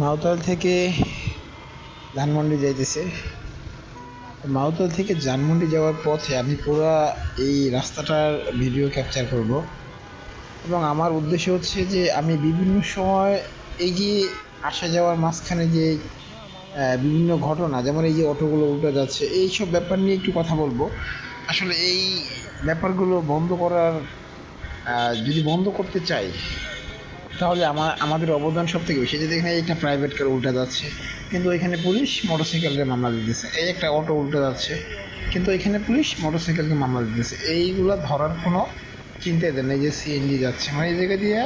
মাউতাল থেকে ধানমন্ডি যাইতেছে। মাউতাল থেকে ধানমন্ডি যাওয়ার পথে আমি পুরা এই রাস্তাটার ভিডিও ক্যাপচার করব, এবং আমার উদ্দেশ্য হচ্ছে যে আমি বিভিন্ন সময় এই যে আসা যাওয়ার মাঝখানে যে বিভিন্ন ঘটনা, যেমন এই যে অটোগুলো উল্টে যাচ্ছে, এই সব ব্যাপার নিয়ে একটু কথা বলবো। আসলে এই ব্যাপারগুলো বন্ধ করার, যদি বন্ধ করতে চাই তাহলে আমাদের অবদান সব থেকে বেশি। যে দেখেন একটা প্রাইভেট কার উল্টে যাচ্ছে, কিন্তু এখানে পুলিশ মোটরসাইকেলের মামলা দিতেছে। এই একটা অটো উল্টে যাচ্ছে, কিন্তু এখানে পুলিশ মোটরসাইকেলকে মামলা দিতেছে। এইগুলো ধরার কোনো চিন্তাই দেন না। এই যে সিএনজি যাচ্ছে, মানে এই জায়গা দিয়ে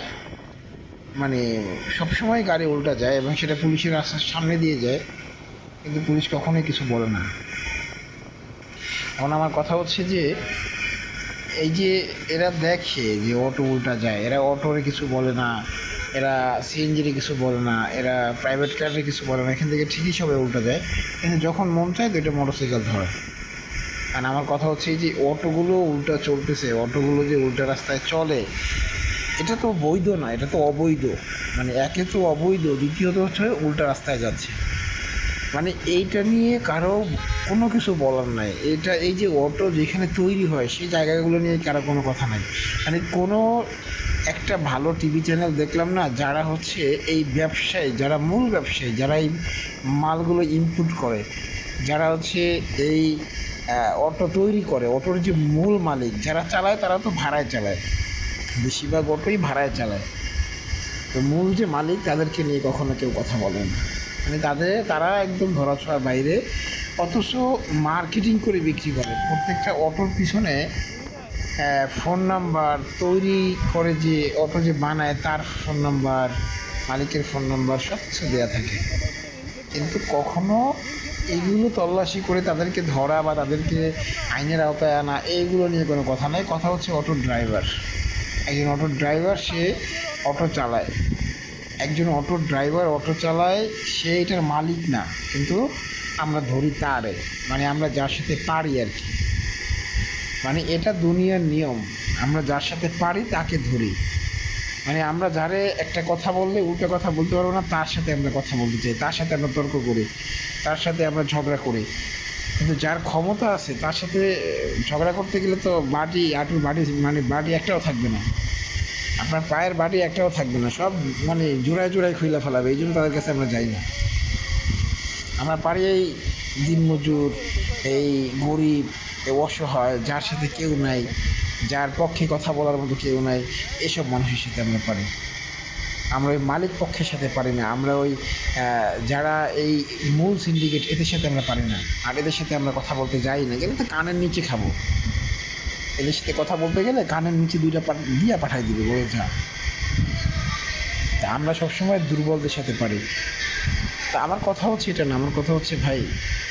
মানে সবসময় গাড়ি উল্টা যায়, এবং সেটা পুলিশের রাস্তার সামনে দিয়ে যায়, কিন্তু পুলিশ কখনোই কিছু বলে না। এখন আমার কথা হচ্ছে যে এই যে এরা দেখে যে অটো উল্টা যায়, এরা অটোরে কিছু বলে না, এরা সিএনজিরে কিছু বলে না, এরা প্রাইভেট কারে কিছু বলে না, এখান থেকে ঠিকই সবাই উল্টা যায়। কিন্তু যখন মন চায় দুইটা মোটরসাইকেল ধরে। কারণ আমার কথা হচ্ছে এই যে অটোগুলো উল্টা চলতেছে, অটোগুলো যে উল্টা রাস্তায় চলে, এটা তো বৈধ না, এটা তো অবৈধ। মানে একে তো অবৈধ, দ্বিতীয়ত হচ্ছে উল্টা রাস্তায় যাচ্ছে। মানে এইটা নিয়ে কারো কোনো কিছু বলার নাই। এটা এই যে অটো যেখানে তৈরি হয় সেই জায়গাগুলো নিয়ে কারো কোনো কথা নাই। মানে কোনো একটা ভালো টিভি চ্যানেল দেখলাম না, যারা হচ্ছে এই ব্যবসায়ী, যারা মূল ব্যবসায়ী, যারা এই মালগুলো ইনপুট করে, যারা হচ্ছে এই অটো তৈরি করে, অটোর যে মূল মালিক যারা চালায়, তারা তো ভাড়ায় চালায়, বেশিরভাগ অটোই ভাড়ায় চালায়। তো মূল যে মালিক তাদেরকে নিয়ে কখনো কেউ কথা বলে না। মানে তারা একদম ধরাছোঁয়ার বাইরে, অথচ মার্কেটিং করে বিক্রি করে। প্রত্যেকটা অটোর পিছনে ফোন নাম্বার তৈরি করে, যে অটো যে বানায় তার ফোন নাম্বার, মালিকের ফোন নাম্বার সব কিছু দেওয়া থাকে। কিন্তু কখনো এইগুলো তল্লাশি করে তাদেরকে ধরা বা তাদেরকে আইনের আওতায় আনা, এইগুলো নিয়ে কোনো কথা নাই। কথা হচ্ছে অটো ড্রাইভার, একজন অটো ড্রাইভার, সে অটো চালায়। একজন অটো ড্রাইভার অটো চালায়, সে এটার মালিক না, কিন্তু আমরা ধরি তারে, মানে আমরা যার সাথে পারি আর কি। মানে এটা দুনিয়ার নিয়ম, আমরা যার সাথে পারি তাকে ধরি। মানে আমরা যারে একটা কথা বললে উল্টো কথা বলতে পারবো না, তার সাথে আমরা কথা বলতে চাই, তার সাথে আমরা তর্ক করি, তার সাথে আমরা ঝগড়া করি। কিন্তু যার ক্ষমতা আছে তার সাথে ঝগড়া করতে গেলে তো বাড়ি আঁটুর বাড়ি, মানে বাড়ি একটাও থাকবে না, আপনার পায়ের বাড়ি একটাও থাকবে না, সব মানে জোড়ায় জোড়ায় খুইলা ফেলাবে। এই জন্য তাদের কাছে আমরা যাই না। আমরা পারি এই দিনমজুর, এই গরিব, এই অসহায়, যার সাথে কেউ নাই, যার পক্ষে কথা বলার মতো কেউ নাই, এসব মানুষের সাথে আমরা পারি। আমরা ওই মালিক পক্ষের সাথে পারি না, আমরা ওই যারা এই মূল সিন্ডিকেট, এদের সাথে আমরা পারি না। আর এদের সাথে আমরা কথা বলতে যাই না, গেলে তো কানের নিচে খাবো। এদের সাথে কথা বলতে গেলে কানের নিচে দুইটা দিয়া পাঠাই দিবে, বলে যা। তা আমরা সবসময় দুর্বলদের সাথে পারি। তা আমার কথা হচ্ছে এটা না, আমার কথা হচ্ছে ভাই,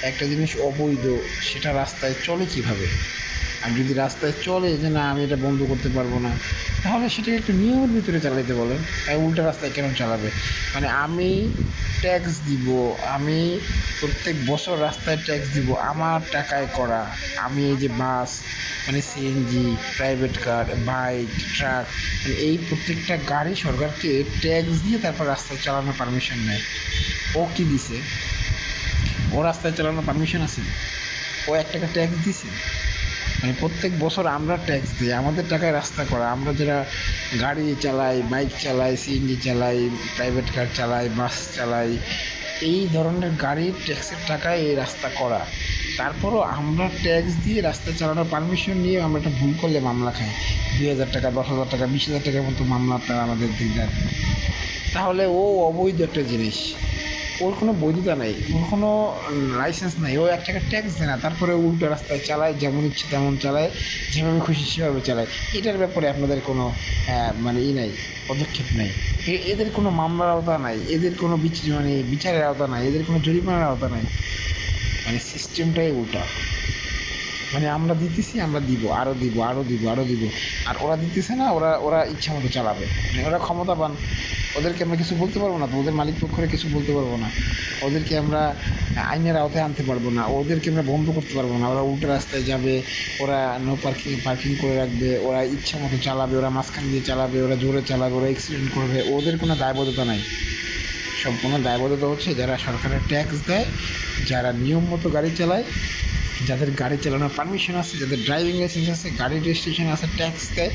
একটা জিনিস অবৈধ, সেটা রাস্তায় চলে কিভাবে? আর যদি রাস্তায় চলে যে না আমি এটা বন্ধ করতে পারবো না, তাহলে সেটাকে একটু নিয়মের ভিতরে চালাইতে বলেন। তাই উল্টা রাস্তায় কেন চালাবে? মানে আমি ট্যাক্স দিব, আমি প্রত্যেক বছর রাস্তায় ট্যাক্স দিব, আমার টাকায় করা। আমি এই যে বাস, মানে CNG, private car, bike, truck, মানে এই প্রত্যেকটা গাড়ি সরকারকে ট্যাক্স দিয়ে তারপর রাস্তায় চালানোর পারমিশন নেয়। ও কি দিছে? ও রাস্তায় চালানোর পারমিশন আছে? ও 1 টাকা ট্যাক্স দিছে? মানে প্রত্যেক বছর আমরা ট্যাক্স দিই, আমাদের টাকায় রাস্তা করা। আমরা যারা গাড়ি চালাই, বাইক চালাই, সিএনজি চালাই, প্রাইভেট কার চালাই, বাস চালাই, এই ধরনের গাড়ির ট্যাক্সের টাকায় এই রাস্তা করা। তারপরও আমরা ট্যাক্স দিয়ে রাস্তা চালানোর পারমিশন নিয়ে আমরা একটা ভুল করলে মামলা খাই। 2,000 টাকা, 10,000 টাকা, 20,000 টাকার মতো মামলা আপনারা আমাদের দিলেন। তাহলে ও অবৈধ একটা জিনিস, ওর কোনো বৈধতা নেই, ওর কোনো লাইসেন্স নেই, ও 1 টাকা ট্যাক্স দেয় না, তারপরে উল্টো রাস্তায় চালায়, যেমন ইচ্ছে তেমন চালায়, যেভাবে খুশি সেভাবে চালায়। এটার ব্যাপারে আপনাদের কোনো মানে নাই, পদক্ষেপ নেই। এদের কোনো মামলার আওতা নাই, এদের কোনো মানে বিচারের আওতা নাই, এদের কোনো জরিমানার আওতা নাই। মানে সিস্টেমটাই উল্টা। মানে আমরা দিতেছি, আমরা দিব, আরও দিব, আরও দিব, আরও দিব, আর ওরা দিতেছে না, ওরা ওরা ইচ্ছা মতো চালাবে। মানে ওরা ক্ষমতাবান, ওদেরকে আমরা কিছু বলতে পারবো না, তো ওদের মালিক পক্ষরে কিছু বলতে পারবো না, ওদেরকে আমরা আইনের আওতায় আনতে পারবো না, ওদেরকে আমরা বন্ধ করতে পারবো না। ওরা উল্টো রাস্তায় যাবে, ওরা নো পার্কিং করে রাখবে, ওরা ইচ্ছা মতো চালাবে, ওরা মাঝখান দিয়ে চালাবে, ওরা জোরে চালাবে, ওরা অ্যাক্সিডেন্ট করবে, ওদের কোনো দায়বদ্ধতা নাই। সম্পূর্ণ দায়বদ্ধতা হচ্ছে যারা সরকারের ট্যাক্স দেয়, যারা নিয়ম মতো গাড়ি চালায়, যাদের গাড়ি চালানোর পারমিশন আছে, যাদের ড্রাইভিং লাইসেন্স আছে, গাড়ির রেজিস্ট্রেশন আছে, ট্যাক্স দেয়,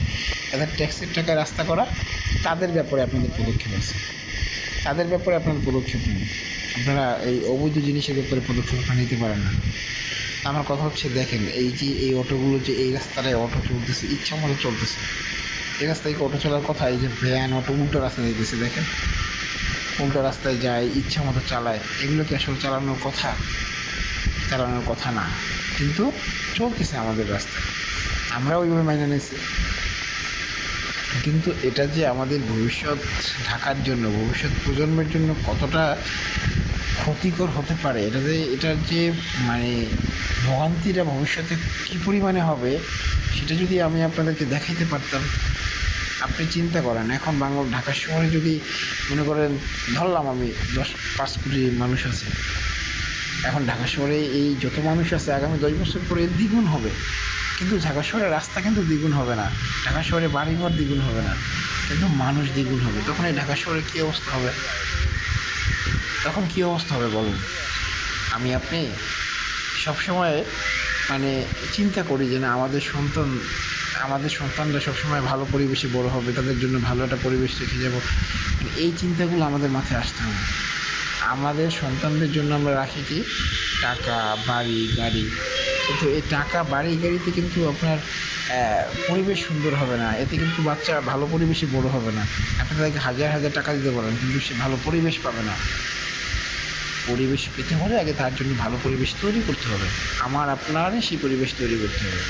তাদের ট্যাক্সের টাকায় রাস্তা করা, তাদের ব্যাপারে আপনাদের পদক্ষেপ আছে, তাদের ব্যাপারে আপনাদের পদক্ষেপ নেই। আপনারা এই অবৈধ জিনিসের ব্যাপারে পদক্ষেপ নিতে পারেন না। আমার কথা হচ্ছে, দেখেন এই যে এই অটোগুলো যে এই রাস্তাটায় অটো চলতেছে, ইচ্ছা মতো চলতেছে, এই রাস্তায় অটো চলার কথা, এই যে ভ্যান অটো উল্টো রাস্তা দিতেছে, দেখেন উল্টো রাস্তায় যায়, ইচ্ছা মতো চালায়, এগুলো কি আসলে চালানোর কথা? চালানোর কথা না, কিন্তু চলতেছে আমাদের রাস্তায়, আমরা ওইভাবে মাইনে নিয়েছি। কিন্তু এটা যে আমাদের ভবিষ্যৎ ঢাকার জন্য, ভবিষ্যৎ প্রজন্মের জন্য কতটা ক্ষতিকর হতে পারে, এটার যে মানে ভোগান্তিটা ভবিষ্যতে কী পরিমাণে হবে, সেটা যদি আমি আপনাদেরকে দেখাইতে পারতাম। আপনি চিন্তা করেন, এখন ঢাকা শহরে যদি মনে করেন, ধরলাম আমি 5 কোটি মানুষ আছে, এখন ঢাকা শহরে এই যত মানুষ আছে, আগামী 10 বছর পরে দ্বিগুণ হবে। কিন্তু ঢাকা শহরের রাস্তা কিন্তু দ্বিগুণ হবে না, ঢাকা শহরে বাড়িঘর দ্বিগুণ হবে না, কিন্তু মানুষ দ্বিগুণ হবে। তখন এই ঢাকা শহরে কী অবস্থা হবে? তখন কী অবস্থা হবে বলুন? আপনি সবসময় মানে চিন্তা করি যে না, আমাদের সন্তানরা সবসময় ভালো পরিবেশে বড় হবে, তাদের জন্য ভালো একটা পরিবেশ রেখে যাব, এই চিন্তাগুলো আমাদের মাথায় আসতে হবে। আমাদের সন্তানদের জন্য আমরা রাখি কি টাকা, বাড়ি, গাড়ি, কিন্তু এই টাকা, বাড়ি, গাড়িতে কিন্তু আপনার পরিবেশ সুন্দর হবে না, এতে কিন্তু বাচ্চা ভালো পরিবেশে বড় হবে না। আপনি তাদেরকে হাজার হাজার টাকা দিতে পারেন, কিন্তু সে ভালো পরিবেশ পাবে না। পরিবেশ পেতে হলে আগে তার জন্য ভালো পরিবেশ তৈরি করতে হবে, আপনারই সেই পরিবেশ তৈরি করতে হবে।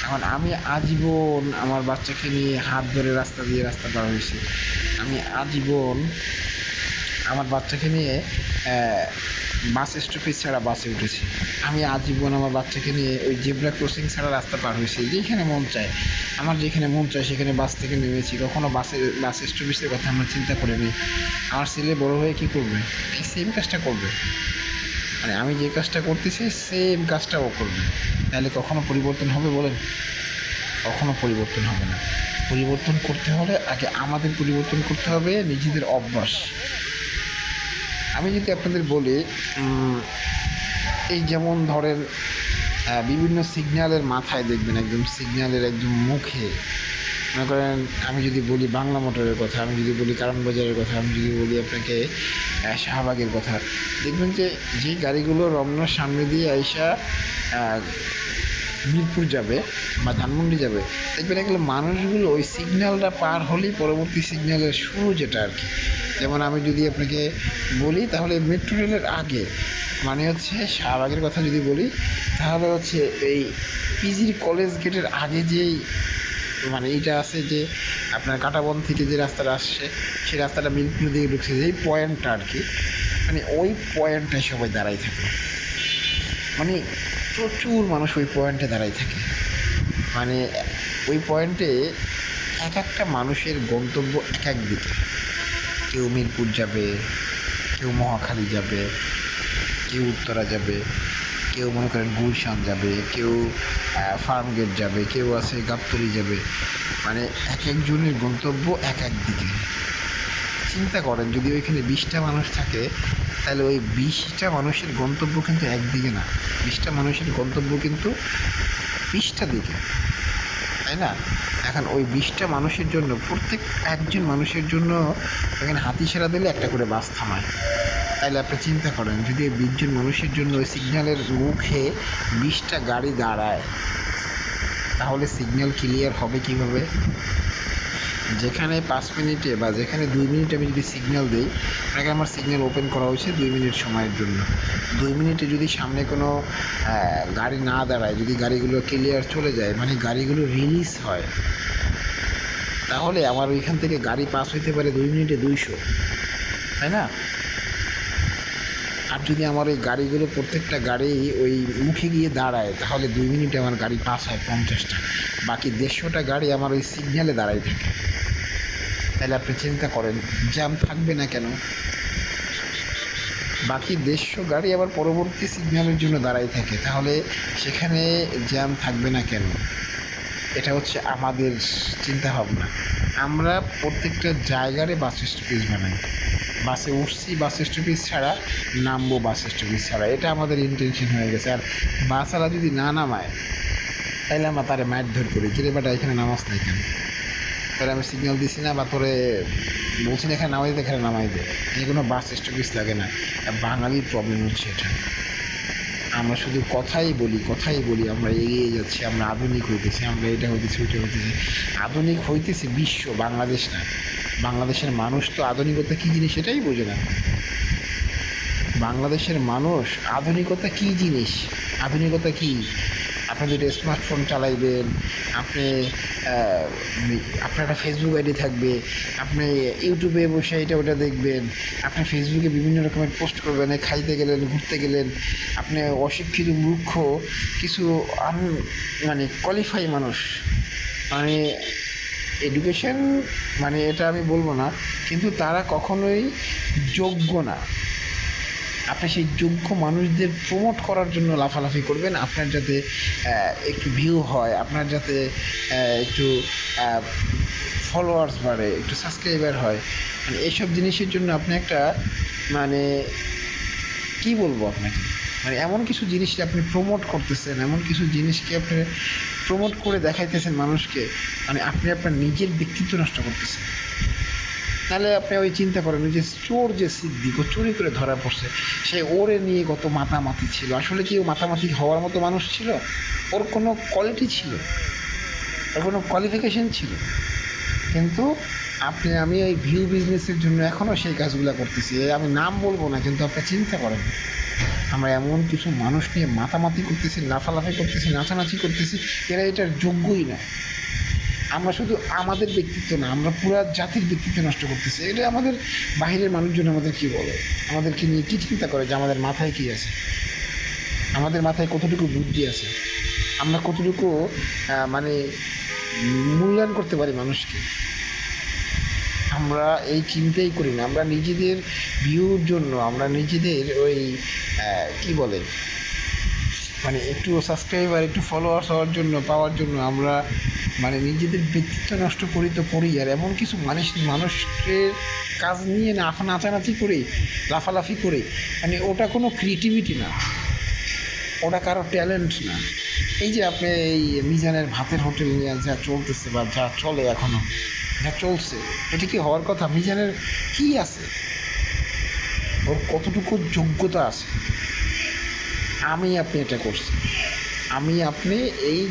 এখন আমি আজীবন আমার বাচ্চাকে নিয়ে হাত ধরে রাস্তা দিয়ে রাস্তা পার হয়েছি, আমি আজীবন আমার বাচ্চাকে নিয়ে বাস স্টপেজ ছাড়া বাসে উঠেছি, আমি আজীবন আমার বাচ্চাকে নিয়ে ওই জেব্রা ক্রসিং ছাড়া রাস্তা পার হয়েছি, যেখানে মন চায়, যেখানে মন চায় সেখানে বাস থেকে নেমেছি। কখনো বাস স্টপেজের কথা আমরা চিন্তা করিনি। আমার ছেলে বড় হয়ে কী করবে? এই সেম কাজটা করবে, মানে আমি যে কাজটা করতেছি সেম কাজটা ও করবে। তাহলে কখনো পরিবর্তন হবে বলেন? কখনো পরিবর্তন হবে না। পরিবর্তন করতে হলে আগে আমাদের পরিবর্তন করতে হবে নিজেদের অভ্যাস। আমি যদি আপনাদের বলি, এই যেমন ধরেন বিভিন্ন সিগন্যালের মাথায় দেখবেন, একদম সিগন্যালের একদম মুখে, মনে করেন আমি যদি বলি বাংলা মোটরের কথা, আমি যদি বলি কারণ বাজারের কথা, আমি যদি বলি আপনাকে শাহবাগের কথা, দেখবেন যে যেই গাড়িগুলো রমনার সামনে দিয়ে আইসা মিরপুর যাবে বা ধানমন্ডি যাবে, দেখবেন এগুলো মানুষগুলো ওই সিগন্যালটা পার হলেই পরবর্তী সিগন্যালের শুরু, যেটা আর কি। যেমন আমি যদি আপনাকে বলি, তাহলে মেট্রো রেলের আগে, মানে হচ্ছে শাহবাগের কথা যদি বলি, তাহলে হচ্ছে এই পিজির কলেজ গেটের আগে যেই মানে এইটা আছে, যে আপনার কাঁটাবন থেকে যে রাস্তাটা আসছে, সেই রাস্তাটা মিরপুর দিকে ঢুকছে, যেই পয়েন্টটা আর কি, মানে ওই পয়েন্টটায় সবাই দাঁড়াই থাকে, মানে প্রচুর মানুষ ওই পয়েন্টে দাঁড়াই থাকে। মানে ওই পয়েন্টে এক একটা মানুষের গন্তব্য এক এক দিকে, কেউ মিরপুর যাবে, কেউ মহাখালী যাবে, কেউ উত্তরা যাবে, কেউ মনে করেন গুলশান যাবে, কেউ ফার্মগেট যাবে, কেউ আছে গাবতলী যাবে, মানে এক একজনের গন্তব্য এক এক দিকে। চিন্তা করেন, যদি ওইখানে 20টা মানুষ থাকে, তাহলে ওই 20টা মানুষের গন্তব্য কিন্তু একদিকে না, 20টা মানুষের গন্তব্য কিন্তু 20টা দিকে, তাই না? এখন ওই 20টা মানুষের জন্য, প্রত্যেক একজন মানুষের জন্য এখানে হাতিসেরা দিলে একটা করে বাস থামায়। তাইলে আপনি চিন্তা করেন, যদি ওই 20 জন মানুষের জন্য ওই সিগন্যালের মুখে 20টা গাড়ি দাঁড়ায়, তাহলে সিগন্যাল ক্লিয়ার হবে কীভাবে? যেখানে 5 মিনিটে বা যেখানে 2 মিনিটে আমি যদি সিগন্যাল দিই, আপনাকে আমার সিগন্যাল ওপেন করা হয়েছে 2 মিনিট সময়ের জন্য, 2 মিনিটে যদি সামনে কোনো গাড়ি না দাঁড়ায়, যদি গাড়িগুলো ক্লিয়ার চলে যায়, মানে গাড়িগুলো রিলিজ হয়, তাহলে আমার ওইখান থেকে গাড়ি পাস হইতে পারে 2 মিনিটে 200, তাই না? আর যদি আমার ওই গাড়িগুলো প্রত্যেকটা গাড়ি ওই মুখে গিয়ে দাঁড়ায়, তাহলে 2 মিনিটে আমার গাড়ি পাস হয় 50টা, বাকি 150টা গাড়ি আমার ওই সিগন্যালে দাঁড়াই থাকে। তাহলে আপনি চিন্তা করেন, জ্যাম থাকবে না কেন? বাকি 150 গাড়ি আবার পরবর্তী সিগন্যালের জন্য দাঁড়াই থাকে, তাহলে সেখানে জ্যাম থাকবে না কেন? এটা হচ্ছে আমাদের চিন্তা ভাবনা। আমরা প্রত্যেকটা জায়গায় বাস স্টপেজ বানাই, বাসে উঠছি বাস স্টপেজ ছাড়া, নামবো বাস স্টপেজ ছাড়া, এটা আমাদের ইন্টেনশন হয়ে গেছে। আর বাসওয়ালা যদি না নামায় তাইলে আমরা তারে মাইট ধর করি, কিরে বেটা এখানে নামাস না কেন, তোরে আমি সিগন্যাল দিছি না বা তোরে বলছি না এখানে নামাই দে, এখানে নামাই দে। এই কোনো বাস স্টপেজ লাগে না। বাঙালির প্রবলেম হচ্ছে এটা, আমরা শুধু কথাই বলি, আমরা এগিয়ে যাচ্ছি, আমরা আধুনিক হইতেছি, আমরা এটা হইতেছি ওইটা হইতেছি। আধুনিক হইতেছে বিশ্ব, বাংলাদেশ না। বাংলাদেশের মানুষ তো আধুনিকতা কী জিনিস সেটাই বোঝে না। বাংলাদেশের মানুষ আধুনিকতা কী জিনিস, আধুনিকতা কী? আপনি যদি স্মার্টফোন চালাইবেন, আপনি আপনার একটা ফেসবুক আইডি থাকবে, আপনি ইউটিউবে বসে এটা ওটা দেখবেন, আপনি ফেসবুকে বিভিন্ন রকমের পোস্ট করবেন, খাইতে গেলেন, ঘুরতে গেলেন, আপনি অশিক্ষিত মূর্খ কিছু মানে কোয়ালিফাই মানুষ, মানে এডুকেশন মানে এটা আমি বলবো না, কিন্তু তারা কখনোই যোগ্য না। আপনি সেই যোগ্য মানুষদের প্রমোট করার জন্য লাফালাফি করবেন, আপনার যাতে একটু ভিউ হয়, আপনার যাতে একটু ফলোয়ার্স বাড়ে, একটু সাবস্ক্রাইবার হয়, মানে এইসব জিনিসের জন্য আপনি একটা মানে কি বলবো আপনাকে, মানে এমন কিছু জিনিসকে আপনি প্রমোট করতেছেন, এমন কিছু জিনিসকে আপনি প্রমোট করে দেখাইতেছেন মানুষকে, মানে আপনি আপনার নিজের ব্যক্তিত্ব নষ্ট করতেছেন। নাহলে আপনি ওই চিন্তা করেন যে চোর যে সিদ্দিক, ও চুরি করে ধরা পড়ছে, সে ওরে নিয়ে কত মাতামাতি ছিল, আসলে কি ও মাতামাতি হওয়ার মতো মানুষ ছিল? ওর কোনো কোয়ালিটি ছিল, ওর কোনো কোয়ালিফিকেশন ছিল? কিন্তু আপনি আমি ওই ভিউ বিজনেসের জন্য এখনও সেই কাজগুলো করতেছি, আমি নাম বলবো না, কিন্তু আপনি চিন্তা করেন আমরা এমন কিছু মানুষ নিয়ে মাতামাতি করতেছি, লাফালাফি করতেছি, নাচানাচি করতেছি, এরা এটার যোগ্যই না। আমরা শুধু আমাদের ব্যক্তিত্ব না, আমরা পুরো জাতির ব্যক্তিত্ব নষ্ট করতেছি। এটা আমাদের বাহিরের মানুষজন আমাদের কী বলে, আমাদেরকে নিয়ে কী চিন্তা করে যে আমাদের মাথায় কী আছে, আমাদের মাথায় কতটুকু বুদ্ধি আছে, আমরা কতটুকু মানে মূল্যায়ন করতে পারি মানুষকে। আমরা এই চিন্তাই করি না, আমরা নিজেদের ভিউর জন্য, আমরা নিজেদের ওই কি বলে মানে একটু সাবস্ক্রাইবার, একটু ফলোয়ার্স হওয়ার জন্য, পাওয়ার জন্য আমরা মানে নিজেদের ব্যক্তিত্ব নষ্ট করি তো করি। আর এমন কিছু মানুষের কাজ নিয়ে না নাচানাচি করে, লাফালাফি করে, মানে ওটা কোনো ক্রিয়েটিভিটি না, ওটা কারো ট্যালেন্ট না। এই যে আপনি এই মিজানের ভাতের হোটেল নিয়ে যা চলতেছে বা যা চলে এখনও যা চলছে, এটা কি হওয়ার কথা? মিজানের কি আছে, ওর কতটুকু যোগ্যতা আছে? আমি আপনি এটা করছি, আমি আপনি এই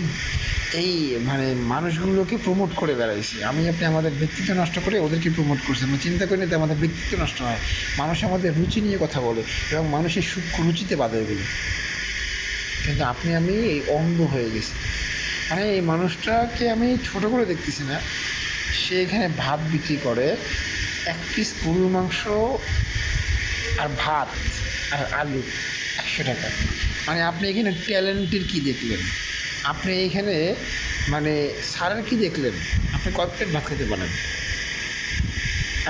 এই মানে মানুষগুলোকে প্রমোট করে বেড়াইছি, আমি আপনি আমাদের ব্যক্তিত্ব নষ্ট করে ওদেরকে প্রমোট করছি। আমরা চিন্তা করি না যে আমাদের ব্যক্তিত্ব নষ্ট হয়, মানুষ আমাদের রুচি নিয়ে কথা বলে এবং মানুষের সূক্ষ্ম রুচিতে বাধা এগুলো, কিন্তু আপনি আমি এই অন্ধ হয়ে গেছি। মানে এই মানুষটাকে আমি ছোট করে দেখতেছি না, সে এখানে ভাত বিক্রি করে, 1 পিস গরুর মাংস আর ভাত আর আলু 100 টাকা। মানে আপনি এখানে ট্যালেন্টের কি দেখলেন? আপনি এখানে মানে সারের কি দেখলেন? আপনি কত প্লেট ভাত খেতে পারেন?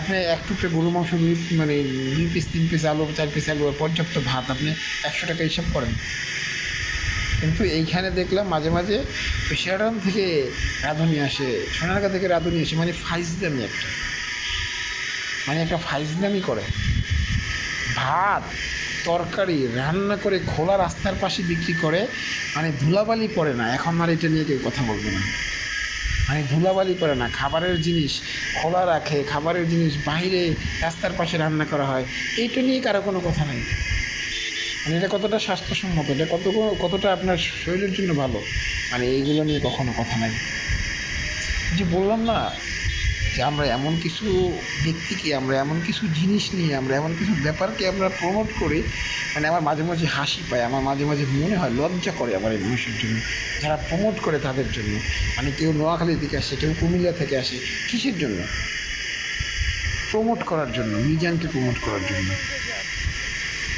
আপনি 1 টুকরো গরুর মাংস, মানে 2 পিস 3 পিস আলু, 4 পিস আলু আর পর্যাপ্ত ভাত, আপনি 100 টাকা হিসাব করেন। কিন্তু এইখানে দেখলাম মাঝে মাঝে শিয়াডন থেকে রাঁধুনি আসে, সোনারগাঁ থেকে রাঁধুনি আসে, মানে ফাইজলামি একটা, মানে একটা ফাইজলামি করে। ভাত তরকারি রান্না করে খোলা রাস্তার পাশে বিক্রি করে, মানে ধুলাবালি পড়ে না। এখন আর এটা নিয়ে কেউ কথা বলবে না, মানে ধুলাবালি পড়ে না, খাবারের জিনিস খোলা রাখে, খাবারের জিনিস বাইরে রাস্তার পাশে রান্না করা হয়, এইটা নিয়ে কারো কোনো কথা নেই। মানে এটা কতটা স্বাস্থ্যসম্মত, এটা কতটা আপনার শরীরের জন্য ভালো, মানে এইগুলো নিয়ে কখনো কথা নাই। যে বললাম না যে আমরা এমন কিছু ব্যক্তিকে, আমরা এমন কিছু জিনিস নিয়ে, আমরা এমন কিছু ব্যাপারকে আমরা প্রমোট করি, মানে আমার মাঝে মাঝে হাসি পায়, আমার মাঝে মাঝে মনে হয় লজ্জা করে আমার এই মানুষের জন্য যারা প্রমোট করে তাদের জন্য। মানে কেউ নোয়াখালী থেকে আসে, কেউ কুমিল্লা থেকে আসে, কিসের জন্য? প্রমোট করার জন্য, মিজানকে প্রমোট করার জন্য।